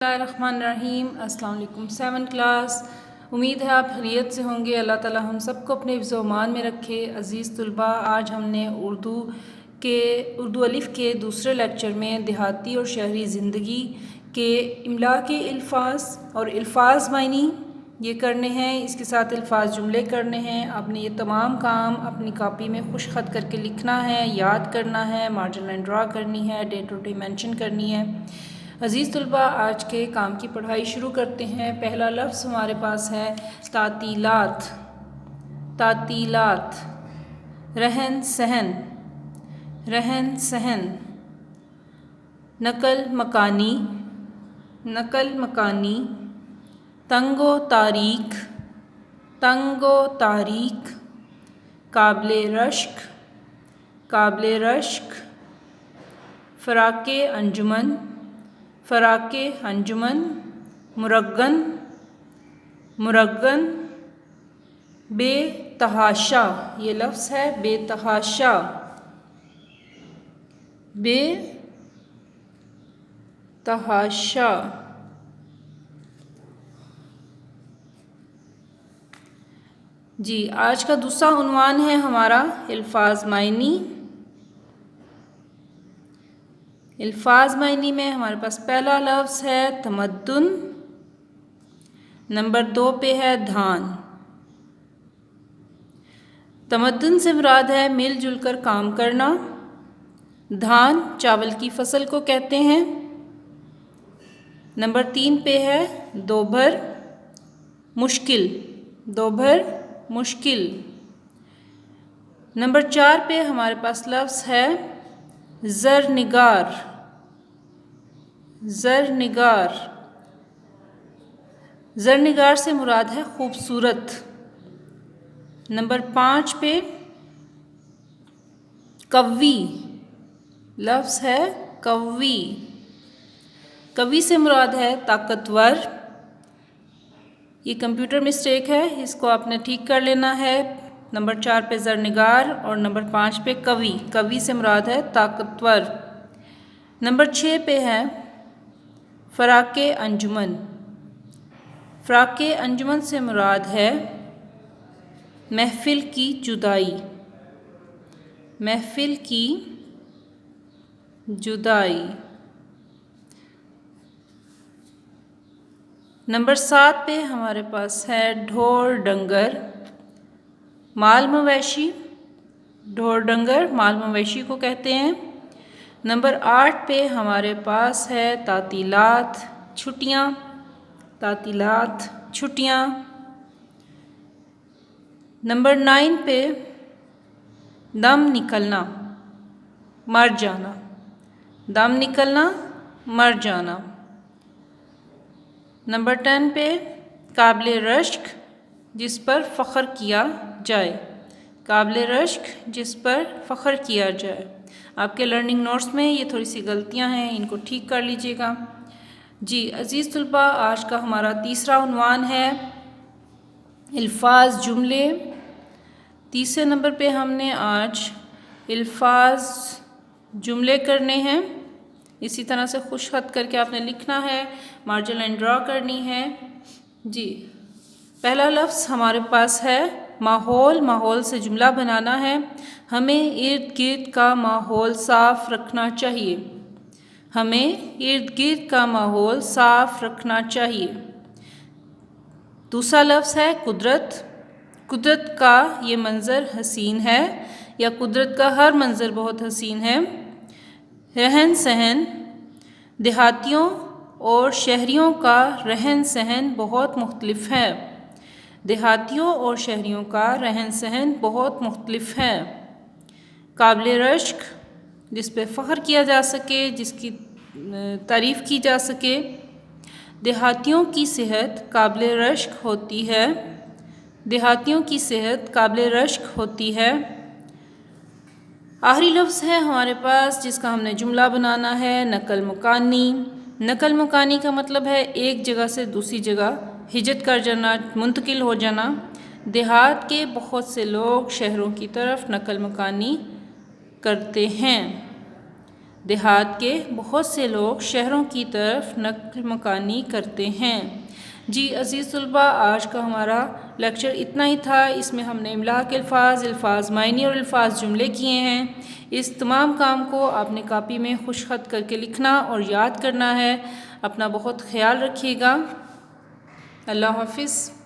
بسم اللہ الرحمن الرحیم۔ السلام علیکم 7 کلاس، امید ہے آپ خیریت سے ہوں گے۔ اللہ تعالی ہم سب کو اپنے حفظ و امان میں رکھے۔ عزیز طلباء، آج ہم نے اردو الف کے دوسرے لیکچر میں دیہاتی اور شہری زندگی کے املا کے الفاظ اور الفاظ معنی یہ کرنے ہیں، اس کے ساتھ الفاظ جملے کرنے ہیں۔ آپ نے یہ تمام کام اپنی کاپی میں خوش خط کر کے لکھنا ہے، یاد کرنا ہے، مارجن لائن ڈرا کرنی ہے، ڈیٹ اور ڈے مینشن کرنی ہے۔ عزیز طلباء، آج کے کام کی پڑھائی شروع کرتے ہیں۔ پہلا لفظ ہمارے پاس ہے تعطیلات۔ تعطیلات، رہن سہن، رہن سہن، نقل مکانی، نقل مکانی، تنگ و تاریک، تنگ و تاریک، قابل رشک، قابل رشک، فراق انجمن، فراق انجمن، مرگن، مرگن، بے تحاشا، یہ لفظ ہے بے تحاشا، بے تحاشا۔ جی، آج کا دوسرا عنوان ہے ہمارا الفاظ معنی۔ الفاظ معنی میں ہمارے پاس پہلا لفظ ہے تمدن، نمبر 2 پہ ہے دھان۔ تمدن سے مراد ہے مل جل کر کام کرنا۔ دھان چاول کی فصل کو کہتے ہیں۔ نمبر 3 پہ ہے دوبھر، مشکل، دوبھر مشکل۔ نمبر 4 پہ ہمارے پاس لفظ ہے زرنگار، زرنگار، زرنگار سے مراد ہے خوبصورت۔ نمبر 5 پہ قوی، لفظ ہے قوی، قوی سے مراد ہے طاقتور۔ یہ کمپیوٹر مسٹیک ہے، اس کو آپ نے ٹھیک کر لینا ہے۔ نمبر 4 پہ زرنگار اور نمبر 5 پہ قوی، قوی سے مراد ہے طاقتور۔ نمبر 6 پہ ہے فراق انجمن۔ فراق انجمن سے مراد ہے محفل کی جدائی، محفل کی جدائی۔ نمبر 7 پہ ہمارے پاس ہے ڈھور ڈنگر، مال مویشی، ڈھور ڈنگر مال مویشی کو کہتے ہیں۔ نمبر 8 پہ ہمارے پاس ہے تعطیلات، چھٹیاں، تعطیلات چھٹیاں۔ نمبر 9 پہ دم نکلنا، مر جانا، دم نکلنا، مر جانا۔ نمبر 10 پہ قابل رشک، جس پر فخر کیا جائے، قابل رشک جس پر فخر کیا جائے۔ آپ کے لرننگ نوٹس میں یہ تھوڑی سی غلطیاں ہیں، ان کو ٹھیک کر لیجئے گا۔ جی عزیز طلباء، آج کا ہمارا تیسرا عنوان ہے الفاظ جملے۔ تیسرے نمبر پہ ہم نے آج الفاظ جملے کرنے ہیں۔ اسی طرح سے خوش خط کر کے آپ نے لکھنا ہے، مارجن لائن ڈرا کرنی ہے۔ جی، پہلا لفظ ہمارے پاس ہے ماحول۔ ماحول سے جملہ بنانا ہے۔ ہمیں ارد گرد کا ماحول صاف رکھنا چاہیے، ہمیں ارد گرد کا ماحول صاف رکھنا چاہیے۔ دوسرا لفظ ہے قدرت۔ قدرت کا یہ منظر حسین ہے، یا قدرت کا ہر منظر بہت حسین ہے۔ رہن سہن، دیہاتیوں اور شہریوں کا رہن سہن بہت مختلف ہے، دیہاتیوں اور شہریوں کا رہن سہن بہت مختلف ہے۔ قابل رشک، جس پہ فخر کیا جا سکے، جس کی تعریف کی جا سکے۔ دیہاتیوں کی صحت قابل رشک ہوتی ہے، دیہاتیوں کی صحت قابل رشک ہوتی ہے۔ آخری لفظ ہے ہمارے پاس جس کا ہم نے جملہ بنانا ہے نقل مکانی۔ نقل مکانی کا مطلب ہے ایک جگہ سے دوسری جگہ ہجرت کر جانا، منتقل ہو جانا۔ دیہات کے بہت سے لوگ شہروں کی طرف نقل مکانی کرتے ہیں۔ دیہات کے بہت سے لوگ شہروں کی طرف نقل مکانی کرتے ہیں۔ جی عزیز طلباء، آج کا ہمارا لیکچر اتنا ہی تھا۔ اس میں ہم نے املا کے الفاظ معنی اور الفاظ جملے کیے ہیں۔ اس تمام کام کو آپ نے کاپی میں خوش خط کر کے لکھنا اور یاد کرنا ہے۔ اپنا بہت خیال رکھیے گا۔ اللہ حافظ۔